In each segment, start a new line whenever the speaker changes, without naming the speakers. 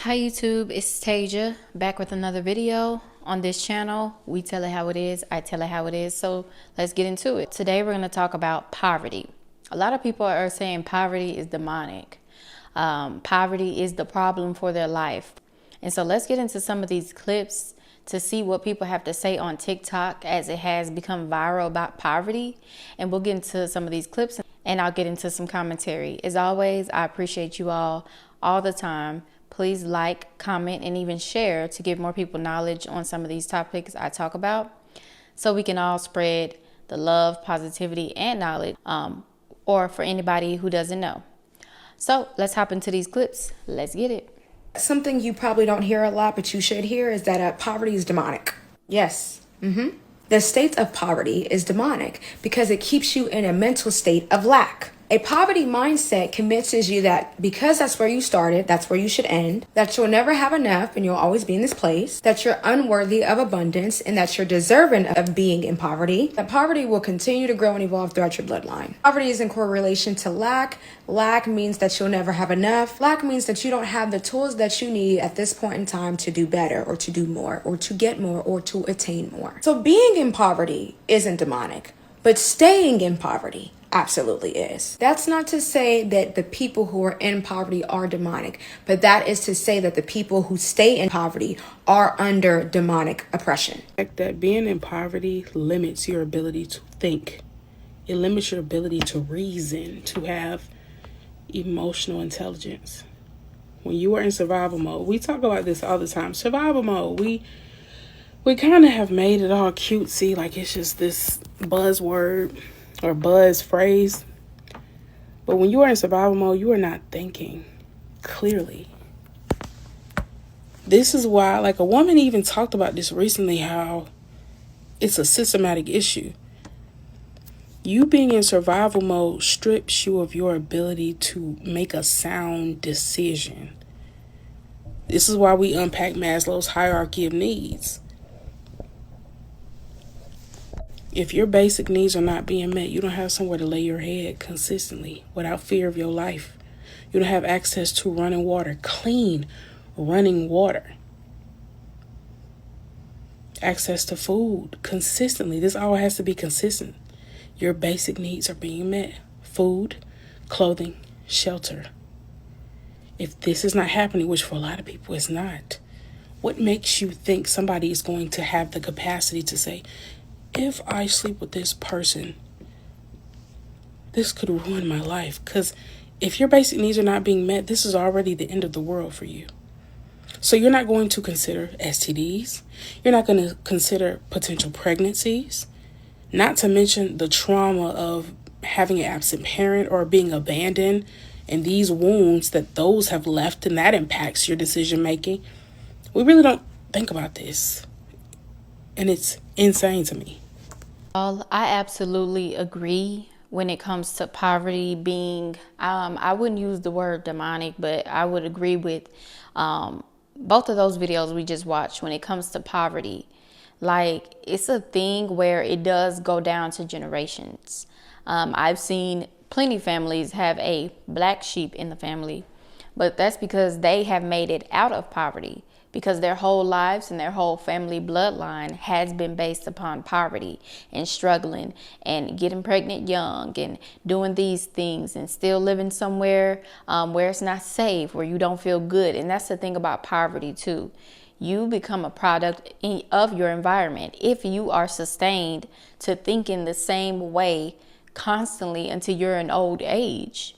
Hi YouTube, it's Tasia back with another video. On this channel, we tell it how it is, I tell it how it is. So let's get into it. Today we're going to talk about poverty. A lot of people are saying poverty is demonic. Poverty is the problem for their life. And so let's get into some of these clips to see what people have to say on TikTok as it has become viral about poverty. And we'll get into some of these clips and I'll get into some commentary. As always, I appreciate you all the time. Please like, comment, and even share to give more people knowledge on some of these topics I talk about so we can all spread the love, positivity, and knowledge, or for anybody who doesn't know. So let's hop into these clips. Let's get it.
Something you probably don't hear a lot, but you should hear, is that poverty is demonic. Yes. The state of poverty is demonic because it keeps you in a mental state of lack. A poverty mindset convinces you that because that's where you started, that's where you should end, that you'll never have enough and you'll always be in this place, that you're unworthy of abundance and that you're deserving of being in poverty, that poverty will continue to grow and evolve throughout your bloodline. Poverty is in correlation to lack. Lack means that you'll never have enough. Lack means that you don't have the tools that you need at this point in time to do better or to do more or to get more or to attain more. So being in poverty isn't demonic, but staying in poverty absolutely is. That's not to say that the people who are in poverty are demonic, but that is to say that the people who stay in poverty are under demonic oppression.
That being in poverty limits your ability to think. It limits your ability to reason, to have emotional intelligence. When you are in survival mode, we talk about this all the time. Survival mode, we kind of have made it all cutesy, like it's just this buzzword or buzz phrase. But when you are in survival mode, you are not thinking clearly. This is why, like, a woman even talked about this recently, how it's a systematic issue. You being in survival mode strips you of your ability to make a sound decision. This is why we unpack Maslow's hierarchy of needs. If your basic needs are not being met, you don't have somewhere to lay your head consistently without fear of your life. You don't have access to running water, clean running water. Access to food consistently. This all has to be consistent. Your basic needs are being met. Food, clothing, shelter. If this is not happening, which for a lot of people is not, what makes you think somebody is going to have the capacity to say, if I sleep with this person, this could ruin my life? Because if your basic needs are not being met, this is already the end of the world for you. So you're not going to consider STDs. You're not going to consider potential pregnancies. Not to mention the trauma of having an absent parent or being abandoned and these wounds that those have left, and that impacts your decision making. We really don't think about this. And it's insane to me.
I absolutely agree when it comes to poverty being, I wouldn't use the word demonic, but I would agree with both of those videos we just watched when it comes to poverty. Like, it's a thing where it does go down to generations. I've seen plenty of families have a black sheep in the family, but that's because they have made it out of poverty, because their whole lives and their whole family bloodline has been based upon poverty and struggling and getting pregnant young and doing these things and still living somewhere where it's not safe, where you don't feel good. And that's the thing about poverty too. You become a product of your environment if you are sustained to think in the same way constantly until you're in old age.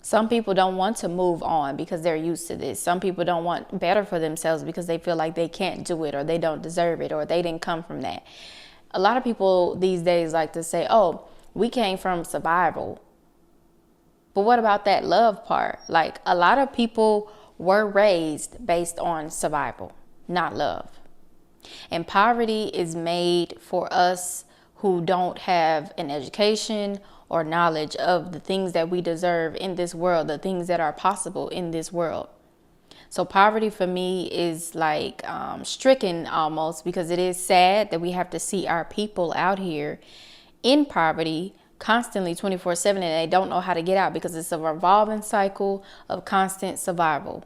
Some people don't want to move on because they're used to this. Some people don't want better for themselves because they feel like they can't do it or they don't deserve it or they didn't come from that. A lot of people these days like to say, oh, we came from survival. But what about that love part? Like, a lot of people were raised based on survival, not love. And poverty is made for us who don't have an education or knowledge of the things that we deserve in this world, the things that are possible in this world. So poverty for me is like stricken almost, because it is sad that we have to see our people out here in poverty constantly 24/7 and they don't know how to get out because it's a revolving cycle of constant survival.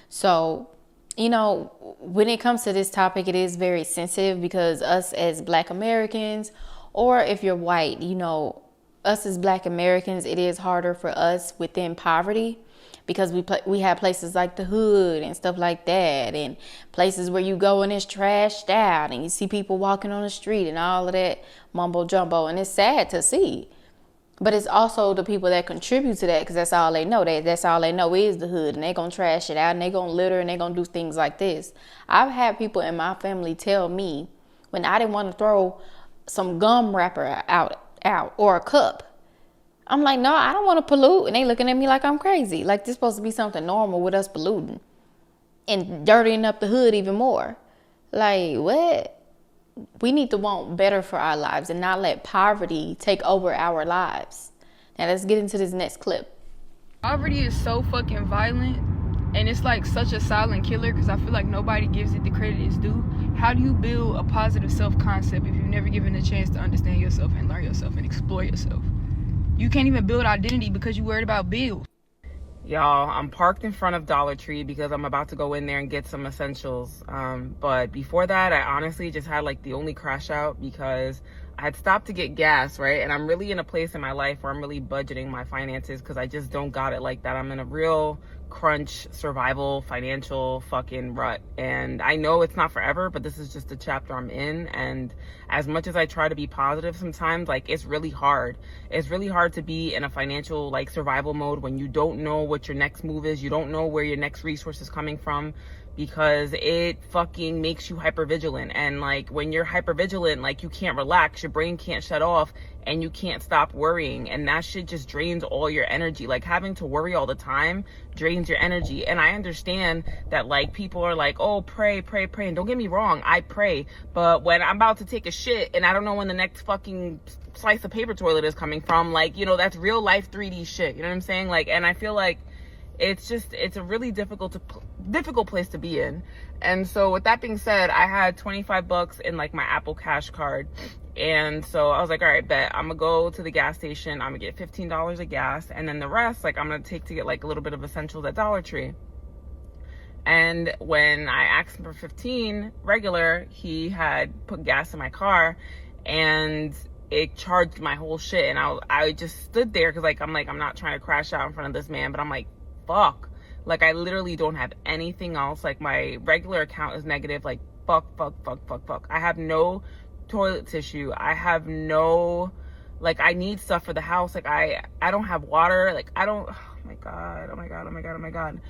So You know, when it comes to this topic, it is very sensitive because us as Black Americans, or if you're white, you know, us as Black Americans, it is harder for us within poverty because we have places like the hood and stuff like that, and places where you go and it's trashed out and you see people walking on the street and all of that mumbo jumbo, and it's sad to see. But it's also the people that contribute to that because that's all they know. That's all they know is the hood, and they're going to trash it out, and they're going to litter, and they're going to do things like this. I've had people in my family tell me when I didn't want to throw some gum wrapper out or a cup. I'm like, no, I don't want to pollute. And they looking at me like I'm crazy. Like this supposed to be something normal with us polluting and dirtying up the hood even more. Like, what? We need to want better for our lives and not let poverty take over our lives. Now let's get into this next clip.
Poverty is so fucking violent, and it's like such a silent killer because I feel like nobody gives it the credit it's due. How do you build a positive self-concept if you've never given a chance to understand yourself and learn yourself and explore yourself? You can't even build identity because you're worried about bills.
Y'all, I'm parked in front of Dollar Tree because I'm about to go in there and get some essentials. But before that, I honestly just had like the only crash out because I had stopped to get gas, right? And I'm really in a place in my life where I'm really budgeting my finances because I just don't got it like that. I'm in a real crunch, survival, financial fucking rut. And I know it's not forever, but this is just the chapter I'm in. And as much as I try to be positive sometimes, like it's really hard. It's really hard to be in a financial like survival mode when you don't know what your next move is. You don't know where your next resource is coming from because it fucking makes you hypervigilant. And like when you're hypervigilant, like you can't relax, your brain can't shut off, and you can't stop worrying, and that shit just drains all your energy. Like having to worry all the time drains your energy. And I understand that like people are like, oh, pray, and don't get me wrong, I pray, but when I'm about to take a shit and I don't know when the next fucking slice of paper toilet is coming from, like, you know, that's real life 3D shit, you know what I'm saying? Like, and I feel like it's a really difficult place to be in. And so with that being said, I had $25 in like my Apple Cash card. And so I was like, all right, bet I'm gonna go to the gas station. I'm gonna get $15 of gas. And then the rest, like I'm gonna take to get like a little bit of essentials at Dollar Tree. And when I asked him for 15 regular, he had put gas in my car and it charged my whole shit. And I just stood there because like, I'm not trying to crash out in front of this man, but I'm like, fuck. Like I literally don't have anything else. Like my regular account is negative. Like fuck. I have no toilet tissue. I have no, like I need stuff for the house. Like I don't have water. Like I don't, oh my God.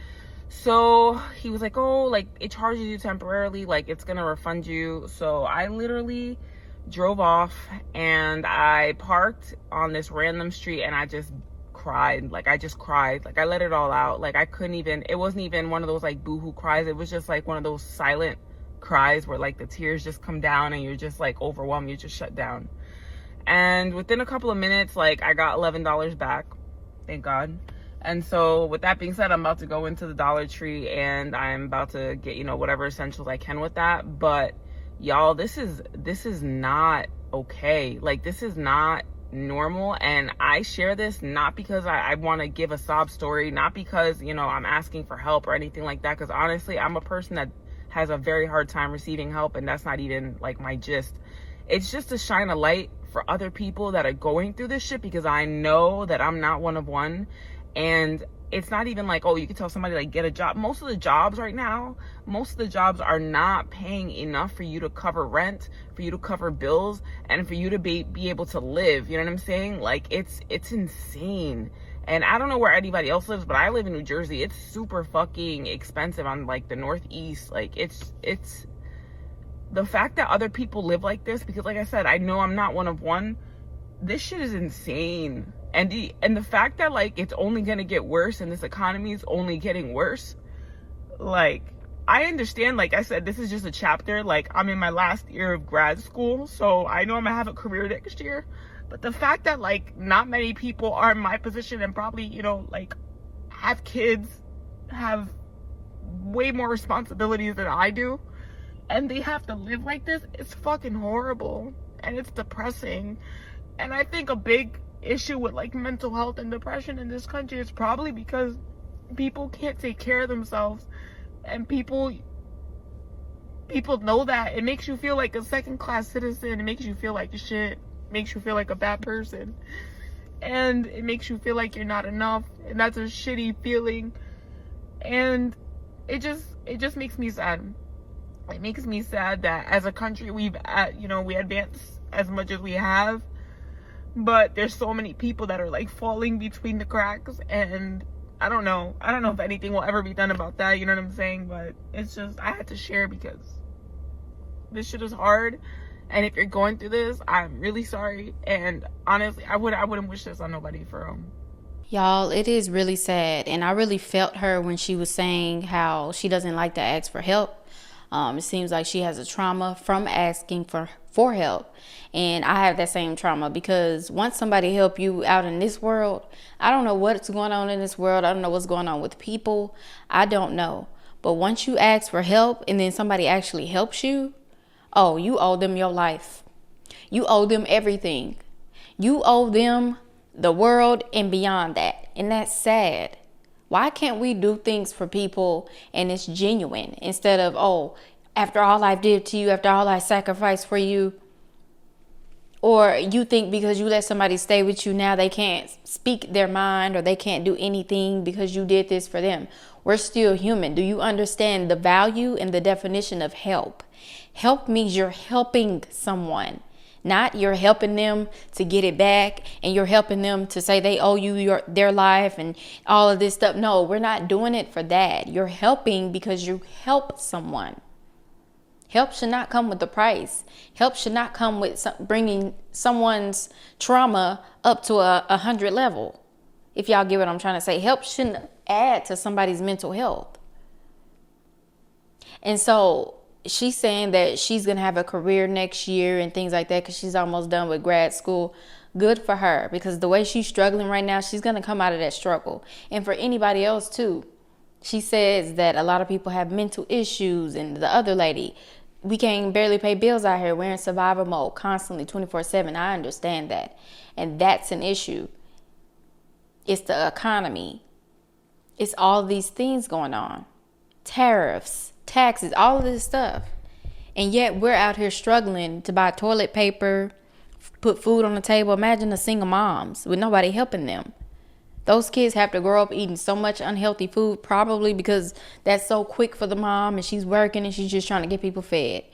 So he was like, oh, like it charges you temporarily. Like it's gonna refund you. So I literally drove off and I parked on this random street and I just cried. Like I let it all out. Like I couldn't even, it wasn't even one of those like boohoo cries. It was just like one of those silent cries where like the tears just come down and you're just like overwhelmed. You just shut down. And within a couple of minutes, like I got $11 back, thank God. And so with that being said, I'm about to go into the Dollar Tree and I'm about to get, you know, whatever essentials I can with that. But y'all, this is not okay. Like this is not normal. And I share this not because I want to give a sob story, not because, you know, I'm asking for help or anything like that. Because honestly, I'm a person that has a very hard time receiving help, and that's not even like my gist. It's just to shine a light for other people that are going through this shit, because I know that I'm not one of one. And it's not even like, oh, you can tell somebody like get a job. Most of the jobs right now, are not paying enough for you to cover rent, for you to cover bills, and for you to be able to live. You know what I'm saying? Like it's insane. And I don't know where anybody else lives, but I live in New Jersey. It's super fucking expensive on like the Northeast. Like it's the fact that other people live like this, because like I said, I know I'm not one of one. This shit is insane. And the fact that like it's only gonna get worse and this economy is only getting worse. Like I understand, like I said, this is just a chapter. Like I'm in my last year of grad school, so I know I'm gonna have a career next year. But the fact that like not many people are in my position and probably, you know, like have kids, have way more responsibilities than I do, and they have to live like this, it's fucking horrible and it's depressing. And I think a big issue with like mental health and depression in this country is probably because people can't take care of themselves, and people people know that, it makes you feel like a second-class citizen. It makes you feel like shit. It makes you feel like a bad person. And it makes you feel like you're not enough. And that's a shitty feeling. And it just makes me sad. It makes me sad that as a country we advance as much as we have, but there's so many people that are like falling between the cracks, and I don't know if anything will ever be done about that, you know what I'm saying? But it's just, I had to share because this shit is hard, and if you're going through this, I'm really sorry, and honestly, I wouldn't wish this on nobody for them.
Y'all, it is really sad, and I really felt her when she was saying how she doesn't like to ask for help. It seems like she has a trauma from asking for help. And I have that same trauma because once somebody help you out in this world, I don't know what's going on in this world. I don't know what's going on with people. I don't know. But once you ask for help and then somebody actually helps you, oh, you owe them your life. You owe them everything. You owe them the world and beyond that. And that's sad. Why can't we do things for people and it's genuine instead of, oh, after all I did to you, after all I sacrificed for you? Or you think because you let somebody stay with you now they can't speak their mind or they can't do anything because you did this for them. We're still human. Do you understand the value and the definition of help? Help means you're helping someone. Not you're helping them to get it back and you're helping them to say they owe you their life and all of this stuff. No, we're not doing it for that. You're helping because you help someone. Help should not come with a price. Help should not come with bringing someone's trauma up to a 100 level. If y'all get what I'm trying to say, help shouldn't add to somebody's mental health. And so she's saying that she's going to have a career next year and things like that because she's almost done with grad school. Good for her, because the way she's struggling right now, she's going to come out of that struggle. And for anybody else too. She says that a lot of people have mental issues, and the other lady, we can't barely pay bills out here. We're in survival mode constantly 24/7. I understand that. And that's an issue. It's the economy. It's all these things going on. Tariffs, taxes, all of this stuff. And yet we're out here struggling to buy toilet paper, put food on the table. Imagine the single moms with nobody helping them. Those kids have to grow up eating so much unhealthy food, probably because that's so quick for the mom and she's working and she's just trying to get people fed.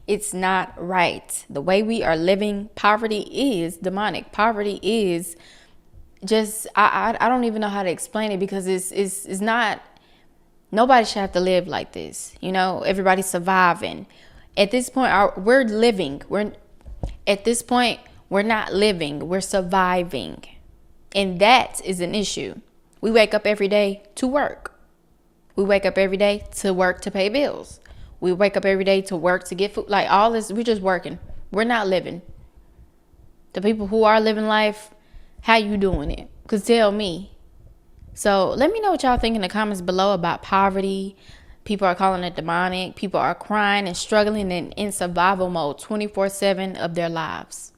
It's not right. The way we are living, poverty is demonic. Poverty is just, I don't even know how to explain it, because it's not, nobody should have to live like this. You know, everybody's surviving. At this point, we're living. At this point, we're not living, we're surviving. And that is an issue. We wake up every day to work. We wake up every day to work to pay bills. We wake up every day to work to get food. Like all this, we're just working. We're not living. The people who are living life, how you doing it? Because tell me. So let me know what y'all think in the comments below about poverty. People are calling it demonic. People are crying and struggling and in survival mode 24/7 of their lives.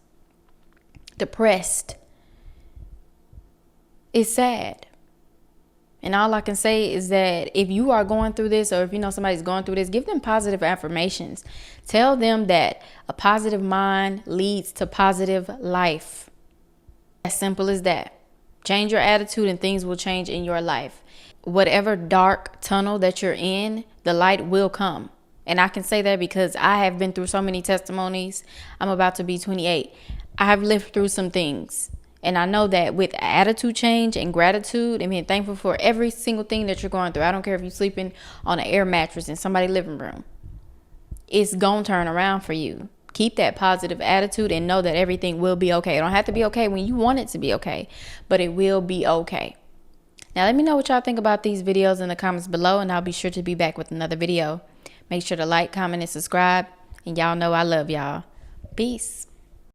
Depressed. It's sad. And all I can say is that if you are going through this, or if you know somebody's going through this, give them positive affirmations. Tell them that a positive mind leads to positive life. As simple as that. Change your attitude and things will change in your life. Whatever dark tunnel that you're in, the light will come. And I can say that because I have been through so many testimonies. I'm about to be 28. I have lived through some things. And I know that with attitude change and gratitude and being thankful for every single thing that you're going through, I don't care if you're sleeping on an air mattress in somebody's living room, it's going to turn around for you. Keep that positive attitude and know that everything will be okay. It don't have to be okay when you want it to be okay, but it will be okay. Now, let me know what y'all think about these videos in the comments below, and I'll be sure to be back with another video. Make sure to like, comment, and subscribe. And y'all know I love y'all. Peace.